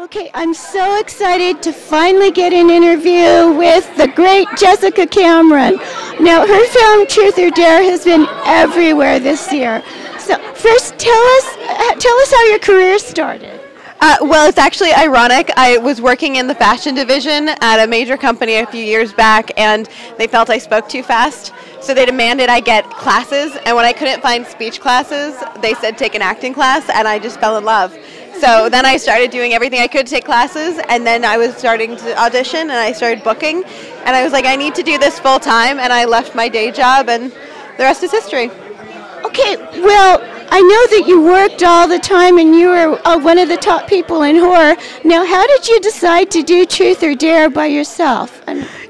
Okay, I'm so excited to finally get an interview with the great Jessica Cameron. Now, her film Truth or Dare has been everywhere this year. So, first, tell us how your career started. Well, it's actually ironic. I was working in the fashion division at a major company a few years back, and they felt I spoke too fast. So they demanded I get classes, and when I couldn't find speech classes, they said take an acting class, and I just fell in love. So then I started doing everything I could to take classes, and then I was starting to audition, and I started booking, and I was like, I need to do this full time, and I left my day job, and the rest is history. Okay, well, I know that you worked all the time and you were one of the top people in horror. Now, how did you decide to do Truth or Dare by yourself?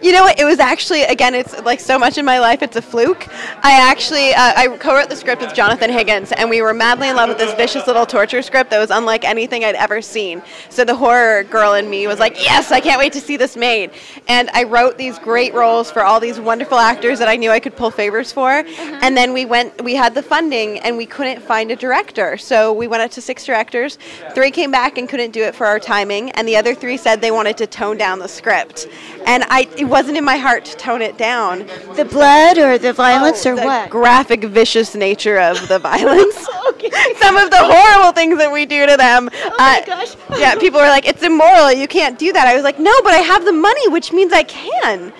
You know what, it was actually, again, it's like so much in my life, it's a fluke. I co-wrote the script with Jonathan Higgins, and we were madly in love with this vicious little torture script that was unlike anything I'd ever seen. So the horror girl in me was like, yes, I can't wait to see this made. And I wrote these great roles for all these wonderful actors that I knew I could pull favors for. And then we had the funding, and we couldn't find a director. So we went out to 6 directors. 3 came back and couldn't do it for our timing, and the other 3 said they wanted to tone down the script. And it wasn't in my heart to tone it down. The blood or the violence or what? The graphic, vicious nature of the violence. Okay. Some of the horrible things that we do to them. Oh my gosh. Yeah, people were like, it's immoral, you can't do that. I was like, no, but I have the money, which means I can.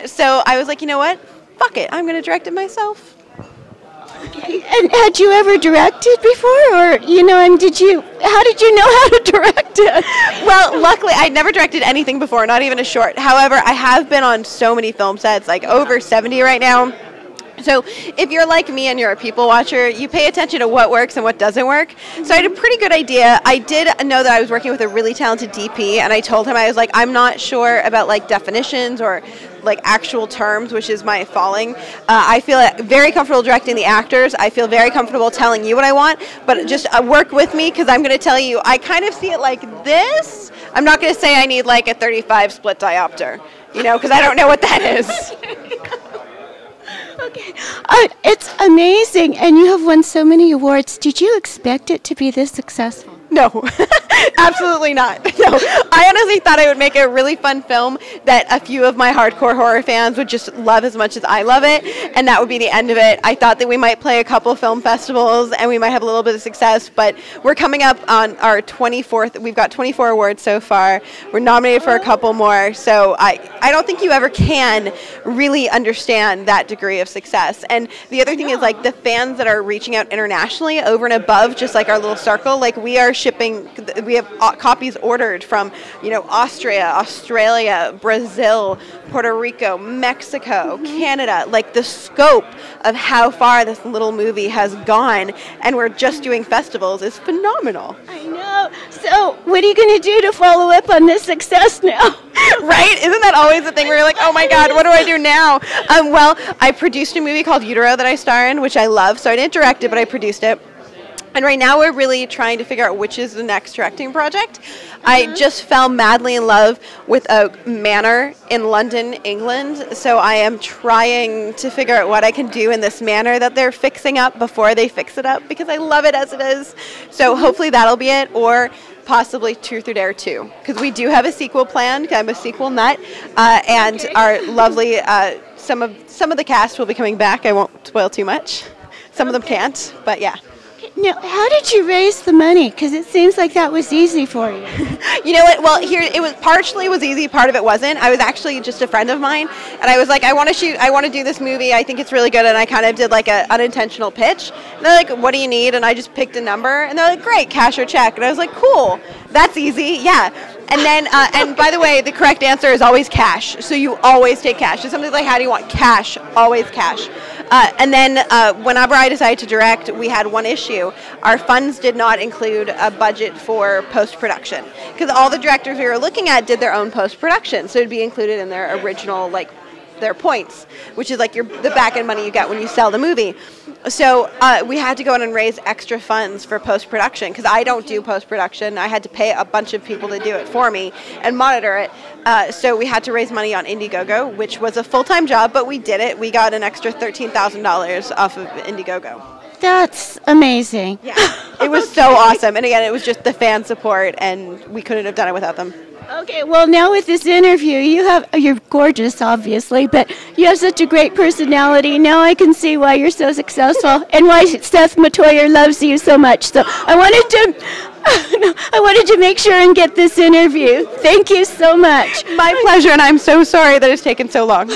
So I was like, you know what? Fuck it, I'm going to direct it myself. And had you ever directed before, or how did you know how to direct it? Well, luckily, I'd never directed anything before, not even a short. However, I have been on so many film sets, like over 70 right now. So if you're like me and you're a people watcher, you pay attention to what works and what doesn't work. So I had a pretty good idea. I did know that I was working with a really talented DP, and I told him, I was like, I'm not sure about like definitions or like actual terms, which is my falling. I feel very comfortable directing the actors. I feel very comfortable telling you what I want, but just work with me, because I'm going to tell you, I kind of see it like this. I'm not going to say I need like a 35 split diopter, because I don't know what that is. Okay, it's amazing, and you have won so many awards. Did you expect it to be this successful? No, absolutely not. No, I honestly thought I would make a really fun film that a few of my hardcore horror fans would just love as much as I love it, and that would be the end of it. I thought that we might play a couple film festivals and we might have a little bit of success, but we're coming up on our 24th. We've got 24 awards so far. We're nominated for a couple more, so I don't think you ever can really understand that degree of success. And the other thing is, like, the fans that are reaching out internationally over and above just like our little circle, like we are shipping, we have copies ordered from, Austria, Australia, Brazil, Puerto Rico, Mexico, Canada. Like, the scope of how far this little movie has gone, and we're just doing festivals, is phenomenal. I know. So what are you going to do to follow up on this success now? Right? Isn't that always the thing where you're like, oh my God, what do I do now? Well, I produced a movie called Utero that I star in, which I love. So I didn't direct it, but I produced it. And right now we're really trying to figure out which is the next directing project. I just fell madly in love with a manor in London, England. So I am trying to figure out what I can do in this manor that they're fixing up before they fix it up, because I love it as it is. So hopefully that'll be it, or possibly Truth or Dare 2, because we do have a sequel planned. I'm a sequel nut, and our lovely some of the cast will be coming back. I won't spoil too much. Some of them can't, but yeah. Now, how did you raise the money? Because it seems like that was easy for you. You know what? Well, here it was. Partially was easy. Part of it wasn't. I was actually just a friend of mine, and I was like, I want to do this movie. I think it's really good. And I kind of did like an unintentional pitch. And they're like, what do you need? And I just picked a number, and they're like, great, cash or check. And I was like, cool, that's easy, yeah. And then, and by the way, the correct answer is always cash. So you always take cash. So somebody's like, how do you want cash? Always cash. And then whenever I decided to direct, we had one issue. Our funds did not include a budget for post-production, because all the directors we were looking at did their own post-production. So it'd be included in their original, like, their points, which is like the back-end money you get when you sell the movie. So we had to go in and raise extra funds for post-production, because I don't do post-production. I had to pay a bunch of people to do it for me and monitor it. So we had to raise money on Indiegogo, which was a full-time job, but we did it. We got an extra $13,000 off of Indiegogo. That's amazing. Yeah, It was so awesome. And again, it was just the fan support, and we couldn't have done it without them. Okay, well, now with this interview, you're gorgeous, obviously, but you have such a great personality. Now I can see why you're so successful and why Seth Matoyer loves you so much. So I wanted to make sure and get this interview. Thank you so much. My pleasure, and I'm so sorry that it's taken so long.